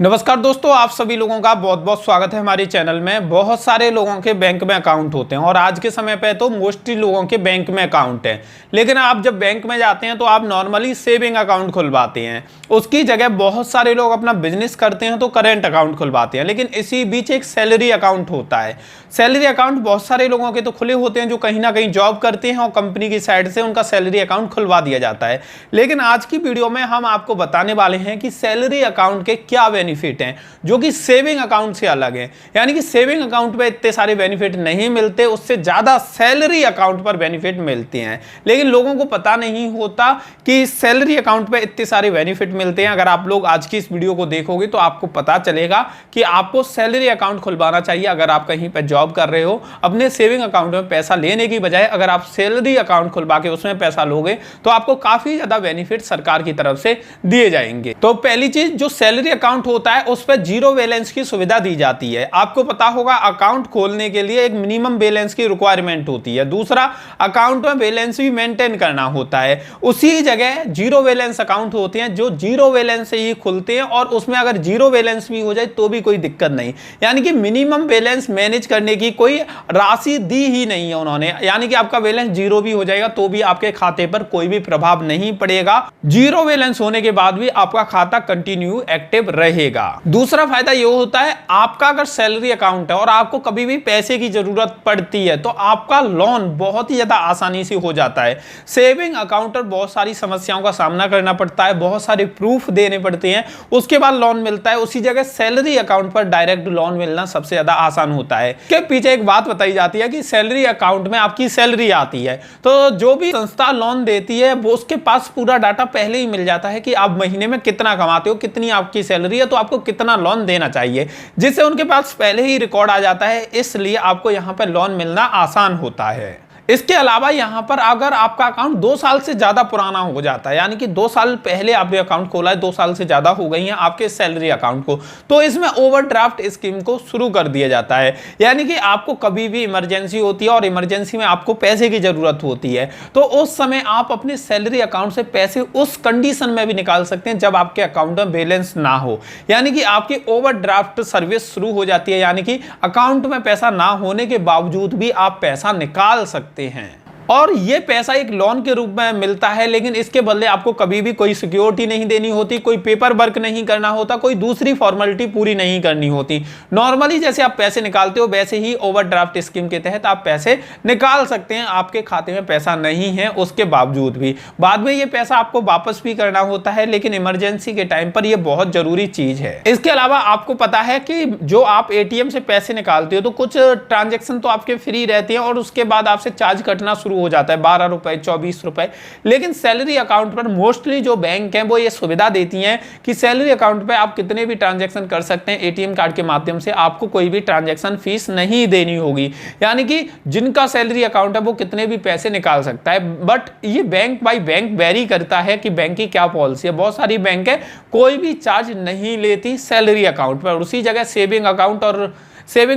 नमस्कार दोस्तों, आप सभी लोगों का बहुत बहुत स्वागत है हमारे चैनल में। बहुत सारे लोगों के बैंक में अकाउंट होते हैं और आज के समय पे तो मोस्टली लोगों के बैंक में अकाउंट है। लेकिन आप जब बैंक में जाते हैं तो आप नॉर्मली सेविंग अकाउंट खुलवाते हैं, उसकी जगह बहुत सारे लोग अपना बिजनेस करते हैं तो करेंट अकाउंट खुलवाते हैं। लेकिन इसी बीच एक सैलरी अकाउंट होता है। सैलरी अकाउंट बहुत सारे लोगों के तो खुले होते हैं जो कहीं ना कहीं जॉब करते हैं और कंपनी की साइड से उनका सैलरी अकाउंट खुलवा दिया जाता है। लेकिन आज की वीडियो में हम आपको बताने वाले हैं कि सैलरी अकाउंट के क्या बेनिफिट हैं जो कि सेविंग अकाउंट से अलग है। यानी कि सेविंग अकाउंट पे इतने सारे बेनिफिट नहीं मिलते, उससे ज्यादा सैलरी अकाउंट पर बेनिफिट मिलते हैं। लेकिन लोगों को पता नहीं होता कि सैलरी अकाउंट पे इतने सारे बेनिफिट मिलते हैं। अगर आप लोग आज की इस वीडियो को देखोगे तो आपको पता चलेगा कि आपको सैलरी अकाउंट खुलवाना चाहिए। अगर आप कहीं पर जॉब कर रहे हो, अपने सेविंग अकाउंट में पैसा लेने की बजाय अगर आप सैलरी अकाउंट खुलवा के उसमें पैसा लोगे तो आपको काफी ज्यादा बेनिफिट सरकार की तरफ से दिए जाएंगे। तो पहली चीज, जो सैलरी अकाउंट होता है उस पर जीरो बैलेंस की सुविधा दी जाती है। आपको पता होगा अकाउंट खोलने के लिए एक मिनिमम बैलेंस की रिक्वायरमेंट होती है। दूसरा, अकाउंट में बैलेंस भी मेंटेन करना होता है। उसी जगह जीरो बैलेंस अकाउंट होते हैं जो जीरो बैलेंस से ही खुलते हैं और उसमें अगर जीरो बैलेंस भी हो जाए तो भी कोई दिक्कत नहीं। यानी कि मिनिमम बैलेंस मैनेज करने की कोई राशि दी ही नहीं है उन्होंने। यानी कि आपका बैलेंस जीरो भी हो जाएगा तो भी आपके खाते पर कोई भी प्रभाव नहीं पड़ेगा। जीरो बैलेंस होने के बाद भी आपका खाता कंटिन्यू एक्टिव रहेगा। दूसरा फायदा यह होता है, आपका अगर सैलरी अकाउंट है और आपको कभी भी पैसे की जरूरत पड़ती है तो आपका लोन बहुत ही ज्यादा आसानी से हो जाता है। सेविंग अकाउंट पर बहुत सारी समस्याओं का सामना करना पड़ता है, बहुत सारे प्रूफ देने पड़ते हैं, उसके बाद लोन मिलता है। उसी जगह सैलरी अकाउंट पर डायरेक्ट लोन मिलना सबसे ज्यादा आसान होता है। के पीछे एक बात बताई जाती है कि सैलरी अकाउंट में आपकी सैलरी आती है तो जो भी संस्था लोन देती है वो उसके पास पूरा डाटा पहले ही मिल जाता है कि आप महीने में कितना कमाते हो, कितनी आपकी सैलरी है, तो आपको कितना लोन देना चाहिए, जिससे उनके पास पहले ही रिकॉर्ड आ जाता है। इसलिए आपको यहां पर लोन मिलना आसान होता है। इसके अलावा यहां पर अगर आपका अकाउंट 2 साल से ज्यादा पुराना हो जाता है, यानी कि 2 साल पहले आपने अकाउंट खोला है, 2 साल से ज्यादा हो गई हैं आपके सैलरी अकाउंट को, तो इसमें ओवरड्राफ्ट स्कीम को शुरू कर दिया जाता है। यानी कि आपको कभी भी इमरजेंसी होती है और इमरजेंसी में आपको पैसे की जरूरत होती है तो उस समय आप अपने सैलरी अकाउंट से पैसे उस कंडीशन में भी निकाल सकते हैं जब आपके अकाउंट में बैलेंस ना हो। यानी कि आपकी ओवरड्राफ्ट सर्विस शुरू हो जाती है, यानी कि अकाउंट में पैसा ना होने के बावजूद भी आप पैसा निकाल सकते हैं। और ये पैसा एक लोन के रूप में मिलता है, लेकिन इसके बदले आपको कभी भी कोई सिक्योरिटी नहीं देनी होती, कोई पेपर वर्क नहीं करना होता, कोई दूसरी फॉर्मेलिटी पूरी नहीं करनी होती। नॉर्मली जैसे आप पैसे निकालते हो वैसे ही ओवरड्राफ्ट स्कीम के तहत आप पैसे निकाल सकते हैं। आपके खाते में पैसा नहीं है उसके बावजूद भी बाद में ये पैसा आपको वापस भी करना होता है, लेकिन इमरजेंसी के टाइम पर यह बहुत जरूरी चीज है। इसके अलावा आपको पता है कि जो आप एटीएम से पैसे निकालते हो तो कुछ ट्रांजेक्शन तो आपके फ्री रहते हैं और उसके बाद आपसे चार्ज कटना शुरू हो जाता है, 12 रुपए 24 रुपए। लेकिन सैलरी अकाउंट पर मोस्टली जो बैंक हैं वो ये सुविधा देती हैं कि सैलरी अकाउंट पे आप कितने भी ट्रांजैक्शन कर सकते हैं एटीएम कार्ड के माध्यम से, आपको कोई भी ट्रांजैक्शन फीस नहीं देनी होगी। यानी कि जिनका सैलरी अकाउंट है वो कितने भी पैसे निकाल सकता है। बट ये बैंक बाय बैंक वेरी करता है कि बैंक की क्या पॉलिसी है। बहुत सारी बैंक है कोई भी चार्ज नहीं लेती सैलरी अकाउंट पर। उसी जगह सेविंग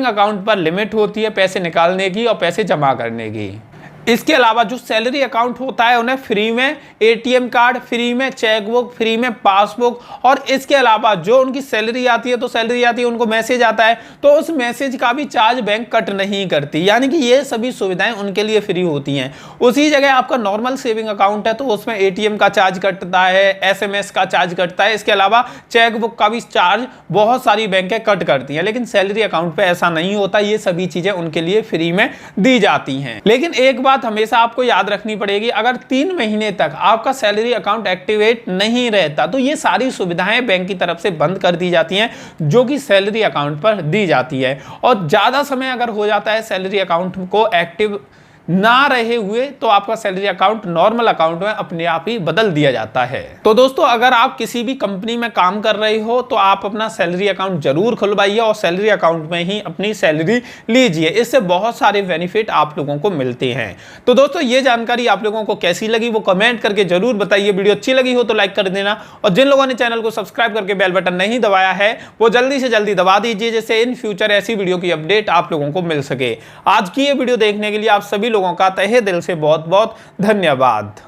अकाउंट पर लिमिट होती है पैसे निकालने की और पैसे जमा करने की। इसके अलावा जो सैलरी अकाउंट होता है उन्हें फ्री में एटीएम कार्ड, फ्री में चेकबुक, फ्री में पासबुक, और इसके अलावा जो उनकी सैलरी आती है तो सैलरी आती है उनको मैसेज आता है तो उस मैसेज का भी चार्ज बैंक कट नहीं करती। यानी कि ये सभी सुविधाएं उनके लिए फ्री होती हैं। उसी जगह आपका नॉर्मल सेविंग अकाउंट है तो उसमें एटीएम का चार्ज कटता है, एसएमएस का चार्ज कटता है, इसके अलावा चेकबुक का भी चार्ज बहुत सारी बैंकें कट करती हैं। लेकिन सैलरी अकाउंट पे ऐसा नहीं होता, ये सभी चीजें उनके लिए फ्री में दी जाती हैं। लेकिन एक बात हमेशा आपको याद रखनी पड़ेगी, अगर 3 महीने तक आपका सैलरी अकाउंट एक्टिवेट नहीं रहता तो ये सारी सुविधाएं बैंक की तरफ से बंद कर दी जाती हैं जो कि सैलरी अकाउंट पर दी जाती है। और ज्यादा समय अगर हो जाता है सैलरी अकाउंट को एक्टिव ना रहे हुए तो आपका सैलरी अकाउंट नॉर्मल अकाउंट में अपने आप ही बदल दिया जाता है। तो दोस्तों, अगर आप किसी भी कंपनी में काम कर रहे हो तो आप अपना सैलरी अकाउंट जरूर खुलवाइए और सैलरी अकाउंट में ही अपनी सैलरी लीजिए। इससे बहुत सारे बेनिफिट आप लोगों को मिलते हैं। तो दोस्तों, ये जानकारी आप लोगों को कैसी लगी वो कमेंट करके जरूर बताइए। वीडियो अच्छी लगी हो तो लाइक कर देना और जिन लोगों ने चैनल को सब्सक्राइब करके बेल बटन नहीं दबाया है वो जल्दी से जल्दी दबा दीजिए, जिससे इन फ्यूचर ऐसी वीडियो की अपडेट आप लोगों को मिल सके। आज की ये वीडियो देखने के लिए आप सभी लोगों का तहे दिल से बहुत बहुत धन्यवाद।